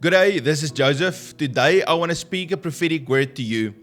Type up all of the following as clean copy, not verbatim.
Good day, this is Joseph. Today I want to speak a prophetic word to you.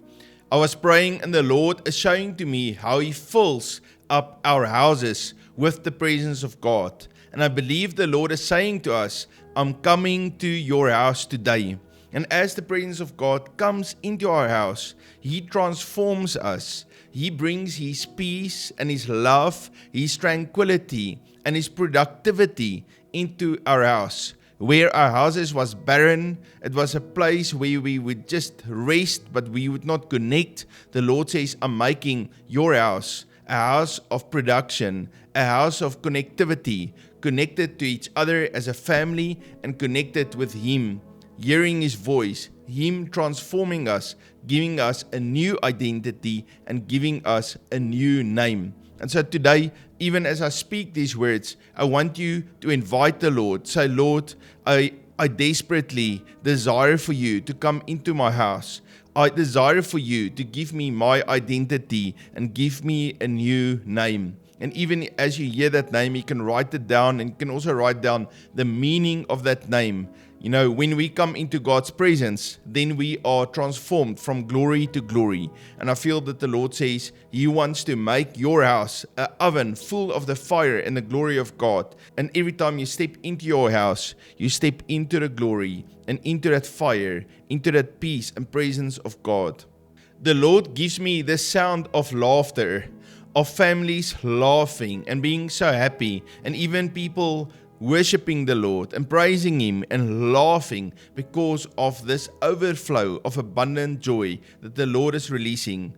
I was praying and the Lord is showing to me how He fills up our houses with the presence of God. And I believe the Lord is saying to us, I'm coming to your house today. And as the presence of God comes into our house, He transforms us. He brings His peace and His love, His tranquility and His productivity into our house. Where our houses was barren, it was a place where we would just rest, but we would not connect. The Lord says, I'm making your house a house of production, a house of connectivity, connected to each other as a family and connected with Him, hearing His voice, Him transforming us, giving us a new identity and giving us a new name. And so today, even as I speak these words, I want you to invite the Lord. Say, Lord, I desperately desire for you to come into my house. I desire for you to give me my identity and give me a new name. And even as you hear that name, you can write it down, and you can also write down the meaning of that name. You know, when we come into God's presence, then we are transformed from glory to glory. And I feel that the Lord says He wants to make your house an oven full of the fire and the glory of God. And every time you step into your house, you step into the glory and into that fire, into that peace and presence of God. The Lord gives me the sound of laughter, of families laughing and being so happy, and even people worshiping the Lord and praising Him and laughing because of this overflow of abundant joy that the Lord is releasing.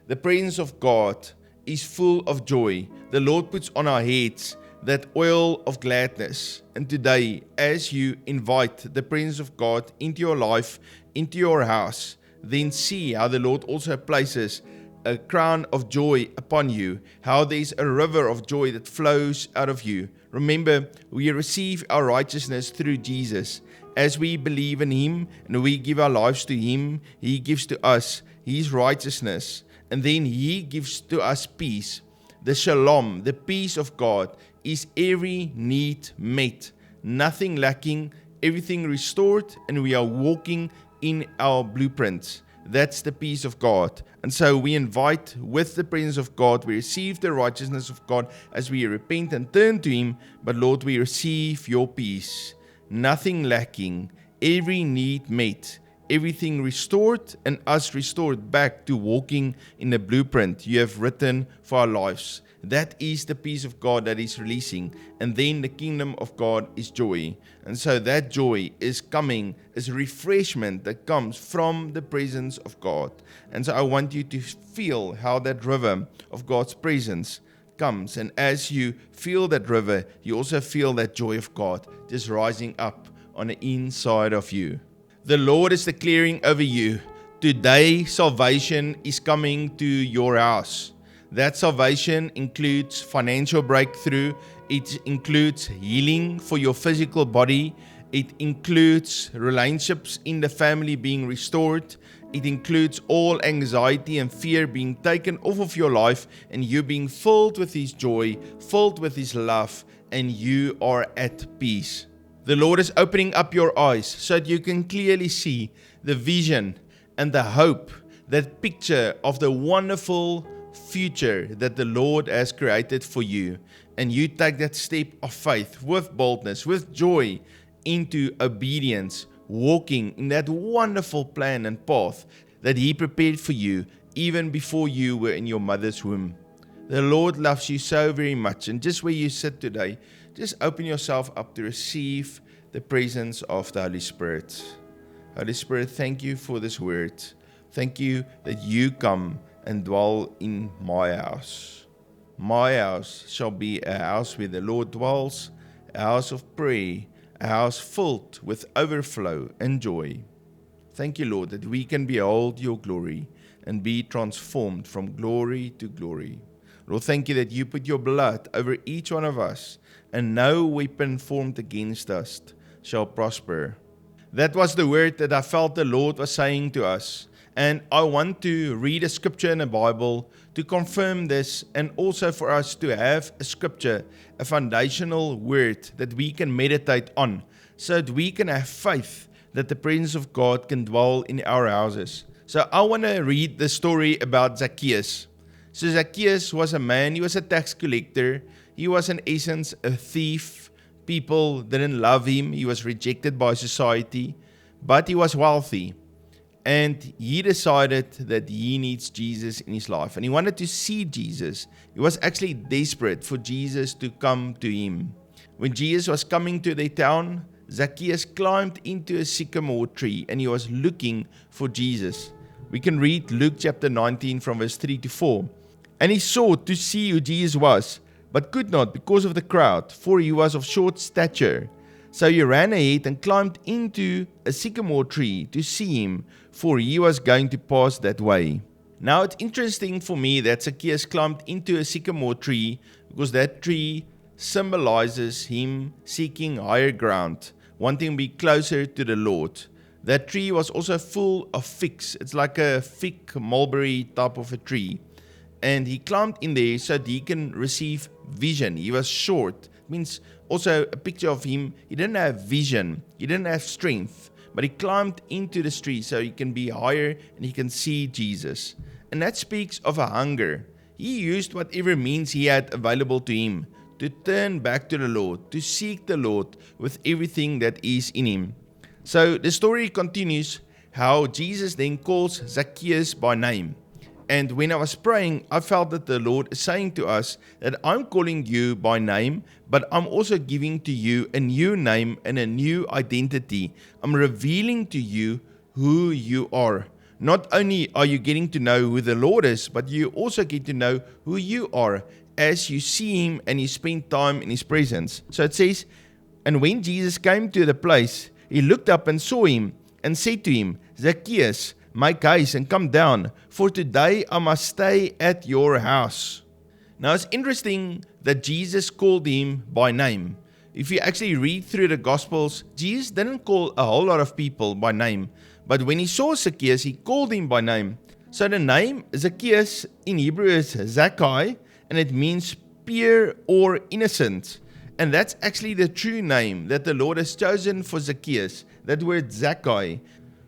The presence of God is full of joy. The Lord puts on our heads that oil of gladness. And today, as you invite the presence of God into your life, into your house, then see how the Lord also places a crown of joy upon you, how there's a river of joy that flows out of you. Remember, we receive our righteousness through Jesus. As we believe in Him and we give our lives to Him, He gives to us His righteousness, and then He gives to us peace. The shalom, the peace of God, is every need met, nothing lacking, everything restored, and we are walking in our blueprints. That's the peace of God. And so we invite with the presence of God, we receive the righteousness of God as we repent and turn to Him. But Lord, we receive your peace, nothing lacking, every need met, everything restored, and us restored back to walking in the blueprint you have written for our lives. That is the peace of God that is releasing. And then the kingdom of God is joy. And so that joy is coming as refreshment that comes from the presence of God. And so I want you to feel how that river of God's presence comes. And as you feel that river, you also feel that joy of God just rising up on the inside of you. The Lord is declaring over you, today salvation is coming to your house. That salvation includes financial breakthrough. It includes healing for your physical body. It includes relationships in the family being restored. It includes all anxiety and fear being taken off of your life, and you being filled with His joy, filled with His love, and you are at peace. The Lord is opening up your eyes so that you can clearly see the vision and the hope, that picture of the wonderful future that the Lord has created for you. And you take that step of faith with boldness, with joy, into obedience, walking in that wonderful plan and path that He prepared for you even before you were in your mother's womb. The Lord loves you so very much. And just where you sit today, just open yourself up to receive the presence of the Holy Spirit. Holy Spirit, thank you for this word. Thank you that you come and dwell in my house. My house shall be a house where the Lord dwells, a house of prayer, a house filled with overflow and joy. Thank you, Lord, that we can behold your glory and be transformed from glory to glory. Lord, thank you that you put your blood over each one of us, and no weapon formed against us shall prosper. That was the word that I felt the Lord was saying to us. And I want to read a scripture in the Bible to confirm this, and also for us to have a scripture, a foundational word that we can meditate on, so that we can have faith that the presence of God can dwell in our houses. So I want to read the story about Zacchaeus. So Zacchaeus was a man, he was a tax collector. He was in essence a thief. People didn't love him. He was rejected by society, but he was wealthy. And he decided that he needs Jesus in his life. And he wanted to see Jesus. He was actually desperate for Jesus to come to him. When Jesus was coming to their town, Zacchaeus climbed into a sycamore tree and he was looking for Jesus. We can read Luke chapter 19 from verse 3 to 4. And he sought to see who Jesus was, but could not because of the crowd, for he was of short stature. So he ran ahead and climbed into a sycamore tree to see him, for he was going to pass that way. Now it's interesting for me that Zacchaeus climbed into a sycamore tree because that tree symbolizes him seeking higher ground, wanting to be closer to the Lord. That tree was also full of figs. It's like a fig mulberry type of a tree. And he climbed in there so that he can receive vision. He was short. Means also a picture of him. He didn't have vision. He didn't have strength. But he climbed into the tree so he can be higher and he can see Jesus. And that speaks of a hunger. He used whatever means he had available to him to turn back to the Lord, to seek the Lord with everything that is in him. So the story continues how Jesus then calls Zacchaeus by name. And when I was praying, I felt that the Lord is saying to us that I'm calling you by name, but I'm also giving to you a new name and a new identity. I'm revealing to you who you are. Not only are you getting to know who the Lord is, but you also get to know who you are as you see him and you spend time in his presence. So it says, and when Jesus came to the place, he looked up and saw him and said to him, Zacchaeus, make haste and come down, for today I must stay at your house. Now it's interesting that Jesus called him by name. If you actually read through the Gospels, Jesus didn't call a whole lot of people by name. But when he saw Zacchaeus, he called him by name. So the name Zacchaeus in Hebrew is Zacchae, and it means pure or innocent. And that's actually the true name that the Lord has chosen for Zacchaeus, that word Zacchae.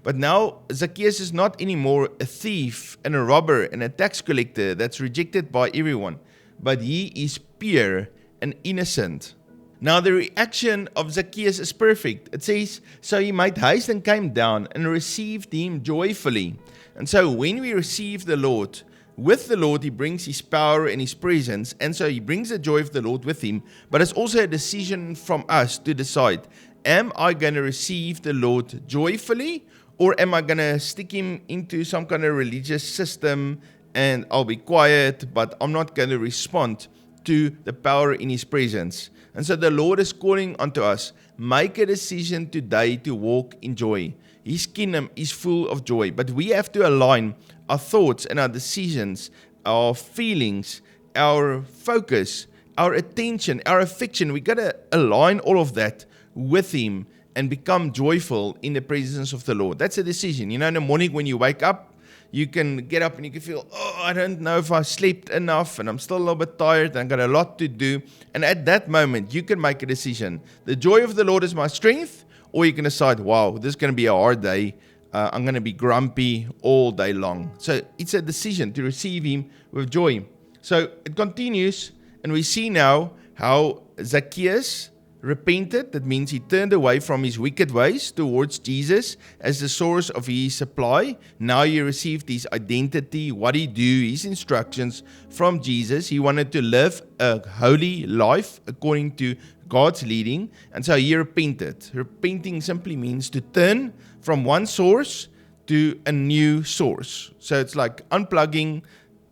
But now Zacchaeus is not anymore a thief and a robber and a tax collector that's rejected by everyone, but he is pure and innocent. Now the reaction of Zacchaeus is perfect. It says, so he made haste and came down and received him joyfully. And so when we receive the Lord, with the Lord he brings his power and his presence, and so he brings the joy of the Lord with him. But it's also a decision from us to decide, am I going to receive the Lord joyfully, or am I going to stick him into some kind of religious system and I'll be quiet, but I'm not going to respond to the power in his presence? And so the Lord is calling unto us, make a decision today to walk in joy. His kingdom is full of joy, but we have to align our thoughts and our decisions, our feelings, our focus, our attention, our affection. We got to align all of that with him and become joyful in the presence of the Lord. That's a decision. You know, in the morning when you wake up, you can get up and you can feel, I don't know if I slept enough and I'm still a little bit tired and I've got a lot to do. And at that moment, you can make a decision. The joy of the Lord is my strength, or you can decide, wow, this is going to be a hard day. I'm going to be grumpy all day long. So it's a decision to receive him with joy. So it continues, and we see now how Zacchaeus repented. That means he turned away from his wicked ways towards Jesus as the source of his supply. Now he received his identity, what he do, his instructions from Jesus. He wanted to live a holy life according to God's leading, and so he repented. Repenting simply means to turn from one source to a new source. So it's like unplugging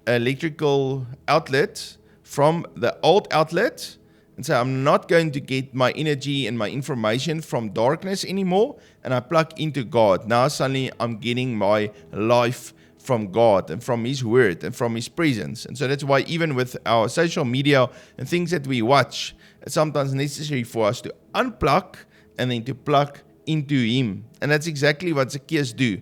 an electrical outlet from the old outlet. And so I'm not going to get my energy and my information from darkness anymore, and I plug into God. Now suddenly I'm getting my life from God and from his word and from his presence. And so that's why even with our social media and things that we watch, it's sometimes necessary for us to unplug and then to plug into him. And that's exactly what Zacchaeus do.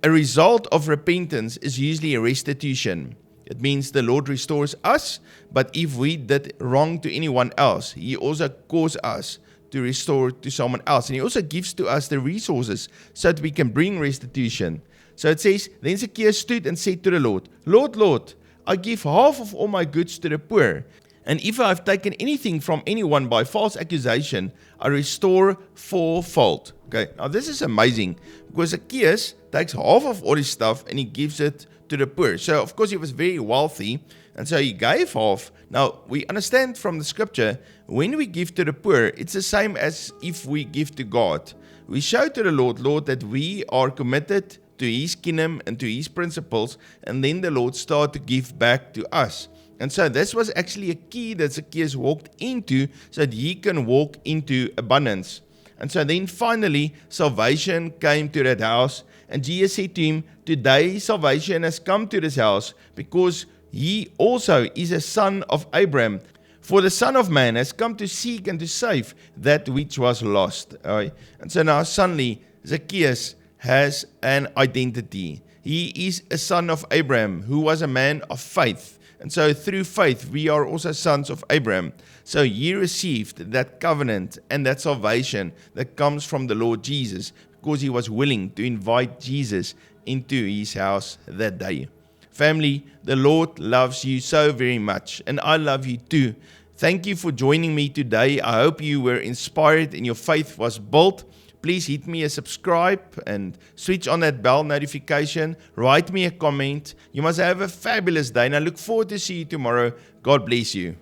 A result of repentance is usually a restitution. It means the Lord restores us, but if we did wrong to anyone else, he also calls us to restore to someone else. And He also gives to us the resources so that we can bring restitution. So it says, Then Zacchaeus stood and said to the Lord, Lord, Lord, I give half of all my goods to the poor. And if I have taken anything from anyone by false accusation, I restore fourfold. Okay, now this is amazing because Zacchaeus takes half of all his stuff and he gives it to the poor. So of course he was very wealthy and so he gave half. Now we understand from the scripture, when we give to the poor, it's the same as if we give to God. We show to the Lord, that we are committed to His kingdom and to His principles, and then the Lord starts to give back to us. And so this was actually a key that Zacchaeus walked into so that he can walk into abundance. And so then finally, salvation came to that house. And Jesus said to him, Today salvation has come to this house because he also is a son of Abraham. For the Son of Man has come to seek and to save that which was lost. Right? And so now suddenly Zacchaeus has an identity. He is a son of Abraham who was a man of faith. And so through faith, we are also sons of Abraham. So he received that covenant and that salvation that comes from the Lord Jesus because he was willing to invite Jesus into his house that day. Family, the Lord loves you so very much, and I love you too. Thank you for joining me today. I hope you were inspired and your faith was built. Please hit me a subscribe and switch on that bell notification. Write me a comment. You must have a fabulous day, and I look forward to see you tomorrow. God bless you.